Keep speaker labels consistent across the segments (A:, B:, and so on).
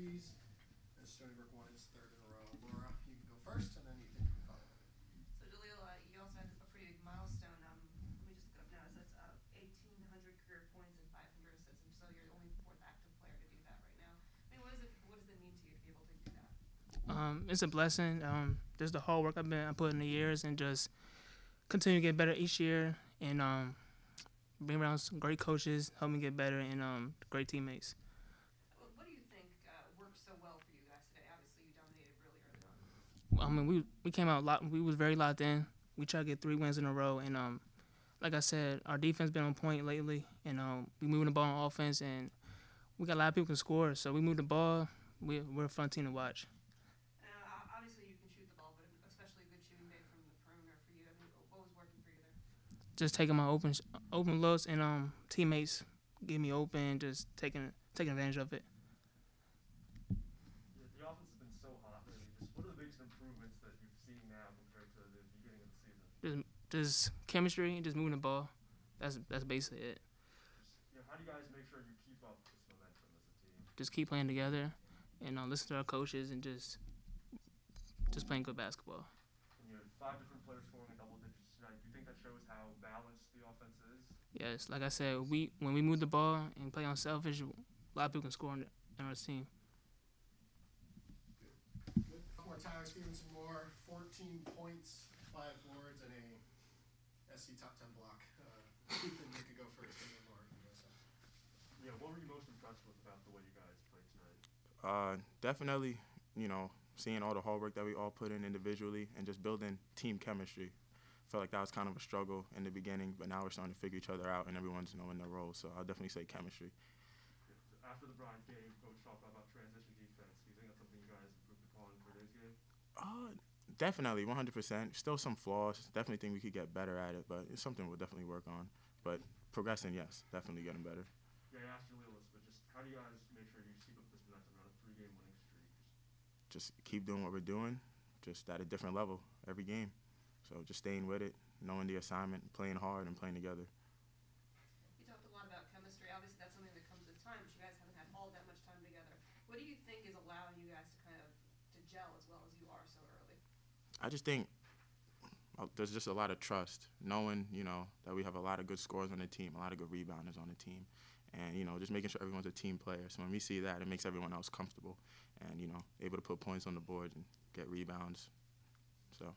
A: threes, as Stony Brook won its third in a row. Laura, you can go first, and then you can follow.
B: So Jahlil, you also had a pretty big milestone. Let me just look it up now. It says 1,800 career points and 500 assists. So you're the only fourth active player to do that right now. I mean, what does it mean to you to be able to do that?
C: It's a blessing. Just the hard work I put in the years, and just continue to get better each year, and bring around some great coaches, help me get better, and great teammates.
B: What do you think worked so well for you guys today? Obviously, you dominated really early on.
C: I mean, we came out we was very locked in. We tried to get 3 wins in a row, and like I said, our defense been on point lately, and we moving the ball on offense, and we got a lot of people who can score. So we move the ball. We're a fun team to watch.
B: Obviously, you can shoot the ball, but especially a good shooting day from the perimeter for you. I mean, what was working for you there?
C: Just taking my open looks, and teammates get me open, just taking advantage of it.
D: The offense has been so hot lately. Just what are the biggest improvements that you've seen now compared to the beginning of the season?
C: Just chemistry and just moving the ball. That's basically it.
D: How do you guys make sure you keep up this momentum as a team?
C: Just keep playing together, and listen to our coaches, and just playing good basketball.
D: And you had 5 different players scoring in double digits tonight. Do you think that shows how balanced the offense is?
C: Yes, like I said, when we move the ball and play unselfish, a lot of people can score in our team.
A: Good. For Tyler Stephenson-Moore, 14 points, 5 boards, and a SC top 10 block. Ethan, you could go first, and then Laura can go second.
D: Yeah, what were you most impressed with about the way you guys played tonight?
E: Definitely, seeing all the hard work that we all put in individually and just building team chemistry. I felt like that was kind of a struggle in the beginning, but now we're starting to figure each other out and everyone's knowing their role. So I'll definitely say chemistry.
D: After the Bryant game, Coach talked about transition defense. Do you think that's something you guys improved upon for today's game?
E: Definitely, 100%. Still some flaws. Definitely think we could get better at it, but it's something we'll definitely work on. But progressing, yes, definitely getting better.
D: Yeah, I asked Jahlil this, but just how do you guys make sure you keep up this momentum on a 3-game winning streak?
E: Just keep doing what we're doing, just at a different level every game. So just staying with it, knowing the assignment, playing hard, and playing together.
B: You talked a lot about chemistry. Obviously, that's something that comes with time, but you guys haven't had all that much time together. What do you think is allowing you guys to kind of to gel as well as you are so early?
E: I just think there's just a lot of trust, knowing, that we have a lot of good scorers on the team, a lot of good rebounders on the team, and, just making sure everyone's a team player. So when we see that, it makes everyone else comfortable and, able to put points on the board and get rebounds. So.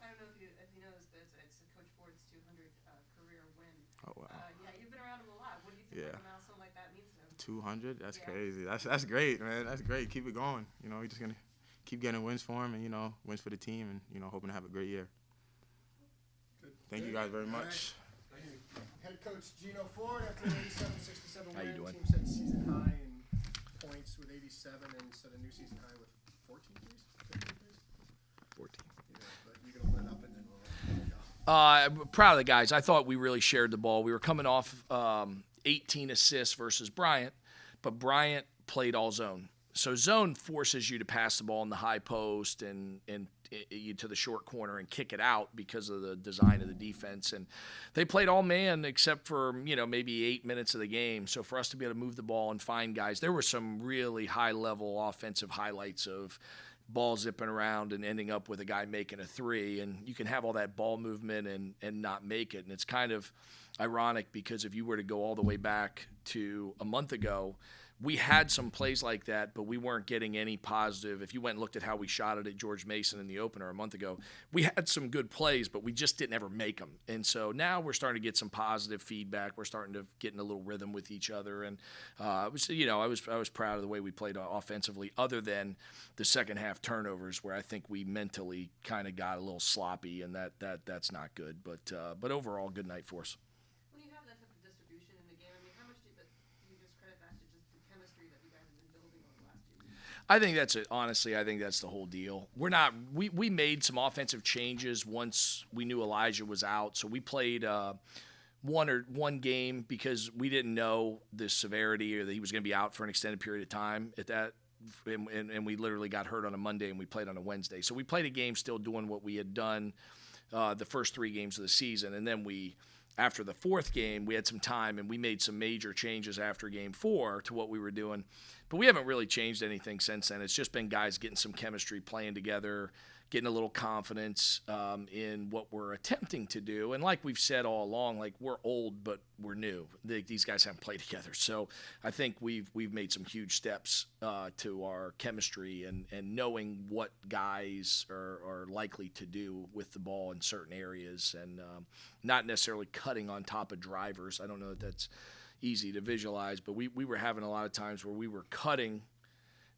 B: I don't know if you know this, but it's Coach Ford's 200 career win.
E: Oh, wow.
B: Yeah, you've been around him a lot. What do you think like a milestone like that means to him?
E: 200? That's crazy. That's great, man. That's great. Keep it going. We're just going to keep getting wins for him and, wins for the team and, hoping to have a great year.
A: Good.
E: Thank you guys very much.
A: Right. Thank you. Head coach Geno Ford, after an 87-67
F: How you
A: win,
F: doing?
A: team set season high in points with 87 and set a new season high with 14 threes? 15 threes?
F: 14.
A: Yeah, but you can open it up and then we'll go.
F: Proud of the guys. I thought we really shared the ball. We were coming off 18 assists versus Bryant, but Bryant played all zone. So zone forces you to pass the ball in the high post and you to the short corner and kick it out because of the design of the defense. And they played all man except for, maybe 8 minutes of the game. So for us to be able to move the ball and find guys, there were some really high-level offensive highlights of ball zipping around and ending up with a guy making a 3. And you can have all that ball movement and not make it. And it's kind of ironic because if you were to go all the way back to a month ago, we had some plays like that, but we weren't getting any positive. If you went and looked at how we shot it at George Mason in the opener a month ago, we had some good plays, but we just didn't ever make them. And so now we're starting to get some positive feedback. We're starting to get in a little rhythm with each other. And I was proud of the way we played offensively, other than the second half turnovers, where I think we mentally kind of got a little sloppy, and that's not good. But overall, good night for us.
B: When you have that type of distribution in the game, I mean, how much do you just credit that to just the chemistry that you guys have been building over the last 2 years?
F: I think that's it. Honestly, I think that's the whole deal. We made some offensive changes once we knew Elijah was out. So we played one game because we didn't know the severity or that he was going to be out for an extended period of time at that. And we literally got hurt on a Monday and we played on a Wednesday. So we played a game still doing what we had done the first 3 games of the season. And then we after the fourth game, we had some time and we made some major changes after game 4 to what we were doing. But we haven't really changed anything since then. It's just been guys getting some chemistry, playing together, getting a little confidence in what we're attempting to do. And like we've said all along, like we're old, but we're new. These guys haven't played together. So I think we've made some huge steps to our chemistry and knowing what guys are likely to do with the ball in certain areas and not necessarily cutting on top of drivers. I don't know that that's easy to visualize, but we were having a lot of times where we were cutting,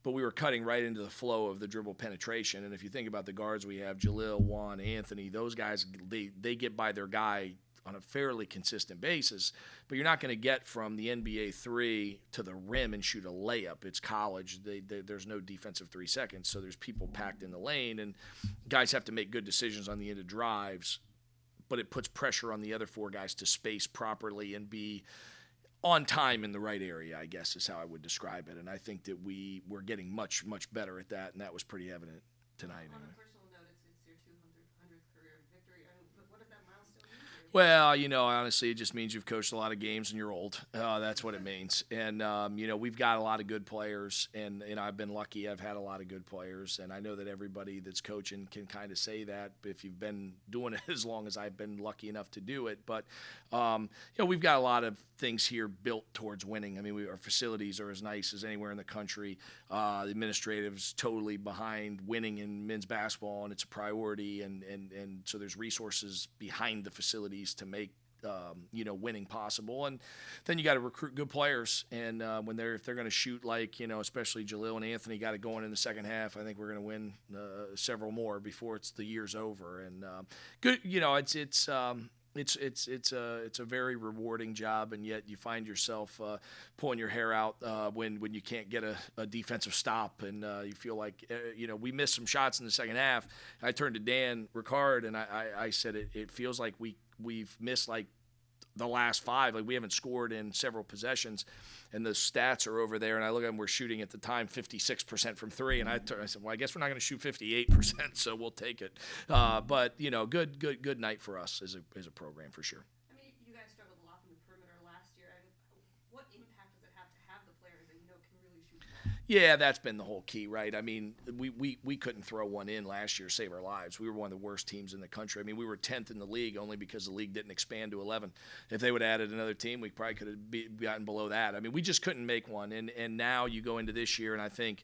F: but we were cutting right into the flow of the dribble penetration. And if you think about the guards we have, Jahlil, Juan, Anthony, those guys, they get by their guy on a fairly consistent basis, but you're not going to get from the NBA 3 to the rim and shoot a layup. It's college. There's no defensive 3 seconds, so there's people packed in the lane, and guys have to make good decisions on the end of drives, but it puts pressure on the other 4 guys to space properly and be on time in the right area, I guess is how I would describe it. And I think that we're getting much, much better at that, and that was pretty evident tonight.
B: On a personal note, it's your 200th career victory. I mean, but what does that milestone mean for you?
F: Well, honestly, it just means you've coached a lot of games and you're old. That's what it means. And, we've got a lot of good players, and I've been lucky. I've had a lot of good players, and I know that everybody that's coaching can kind of say that if you've been doing it as long as I've been lucky enough to do it. But, we've got a lot of things here built towards winning. I mean, our facilities are as nice as anywhere in the country. The administrative's totally behind winning in men's basketball, and it's a priority. And so there's resources behind the facilities to make winning possible. And then you got to recruit good players. And if they're going to shoot like, especially Jahlil and Anthony got it going in the second half, I think we're going to win several more before the year's over. And good, it's a very rewarding job, and yet you find yourself pulling your hair out when you can't get a defensive stop, and you feel like we missed some shots in the second half. I turned to Dan Ricard and I said it feels like we've missed like the last 5, like we haven't scored in several possessions, and the stats are over there. And I look at them, we're shooting at the time 56% from 3, and I said, well, I guess we're not going to shoot 58%, so we'll take it. But good night for us as a program for sure.
B: I mean, you guys struggled a lot from the perimeter last year. I mean, what impact does it have to have the players that can really shoot the ball?
F: Yeah, that's been the whole key, right? I mean, we couldn't throw one in last year, save our lives. We were one of the worst teams in the country. I mean, we were 10th in the league only because the league didn't expand to 11. If they would have added another team, we probably could have gotten below that. I mean, we just couldn't make one. And now you go into this year, and I think,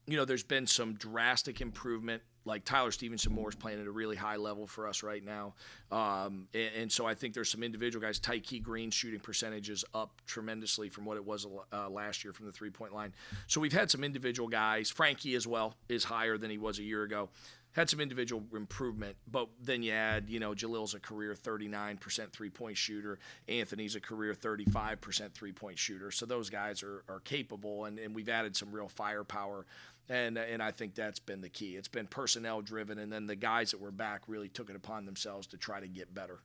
F: there's been some drastic improvement. Like Tyler Stephenson-Moore is playing at a really high level for us right now. And so I think there's some individual guys. Tyke Green's shooting percentage is up tremendously from what it was last year from the three-point line. So we've had some individual guys. Frankie as well is higher than he was a year ago. Had some individual improvement, but then you add, Jahlil's a career 39% three-point shooter. Anthony's a career 35% three-point shooter. So those guys are capable, and we've added some real firepower. And I think that's been the key. It's been personnel driven, and then the guys that were back really took it upon themselves to try to get better.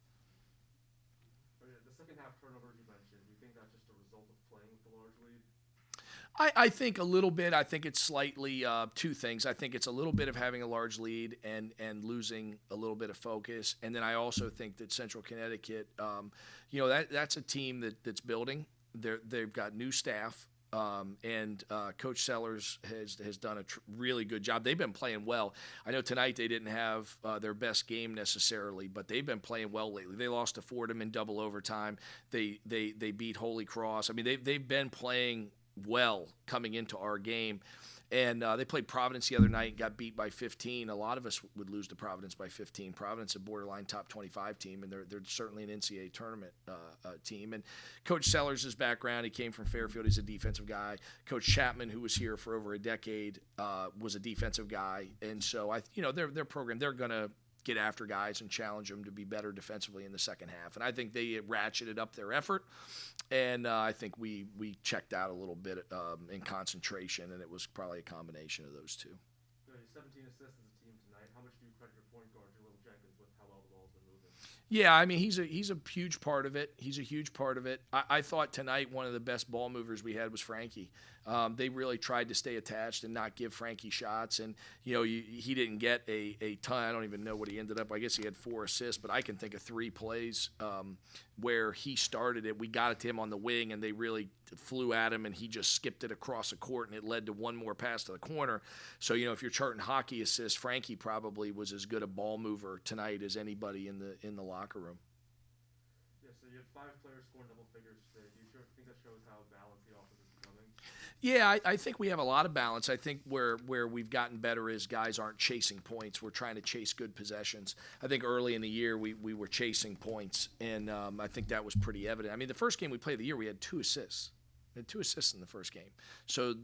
D: Oh, yeah, the second half turnovers you mentioned, do you think that's just a result of playing with the large lead?
F: I think a little bit. I think it's slightly 2 things. I think it's a little bit of having a large lead and losing a little bit of focus. And then I also think that Central Connecticut, that's a team that's building. They've got new staff. And Coach Sellers has done a really good job. They've been playing well. I know tonight they didn't have their best game necessarily, but they've been playing well lately. They lost to Fordham in double overtime. They beat Holy Cross. I mean, they've been playing well coming into our game. And they played Providence the other night and got beat by 15. A lot of us would lose to Providence by 15. Providence, a borderline top 25 team, and they're certainly an NCAA tournament team. And Coach Sellers' background, he came from Fairfield. He's a defensive guy. Coach Chapman, who was here for over a decade, was a defensive guy. And so, their program, they're going to get after guys and challenge them to be better defensively in the second half. And I think they ratcheted up their effort. And I think we checked out a little bit in concentration, and it was probably a combination of those two.
D: 17 assists as a team tonight. How much do you credit your point guard, Jahlil Jenkins, with how well the ball's been moving?
F: Yeah, I mean he's a huge part of it. He's a huge part of it. I thought tonight one of the best ball movers we had was Frankie. They really tried to stay attached and not give Frankie shots, and he didn't get a ton. I don't even know what he ended up. I guess he had 4 assists, but I can think of 3 plays where he started it. We got it to him on the wing, and they really flew at him, and he just skipped it across the court, and it led to one more pass to the corner. So if you're charting hockey assists, Frankie probably was as good a ball mover tonight as anybody in the locker room.
D: Yeah, so you had 5 players scoring double figures today. Do you think that shows how balanced the offense is becoming?
F: Yeah, I think we have a lot of balance. I think where we've gotten better is guys aren't chasing points. We're trying to chase good possessions. I think early in the year we were chasing points, and I think that was pretty evident. I mean, the first game we played of the year, we had 2 assists. We had 2 assists in the first game. So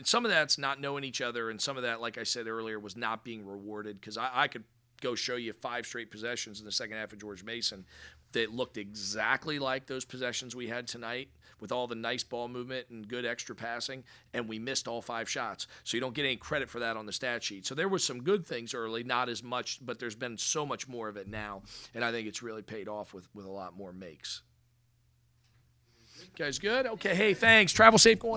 F: some of that's not knowing each other, and some of that, like I said earlier, was not being rewarded, because I could go show you 5 straight possessions in the second half of George Mason that looked exactly like those possessions we had tonight, with all the nice ball movement and good extra passing, and we missed all 5 shots. So you don't get any credit for that on the stat sheet. So there was some good things early, not as much, but there's been so much more of it now, and I think it's really paid off with a lot more makes. You guys good? Okay, hey, thanks. Travel safe going.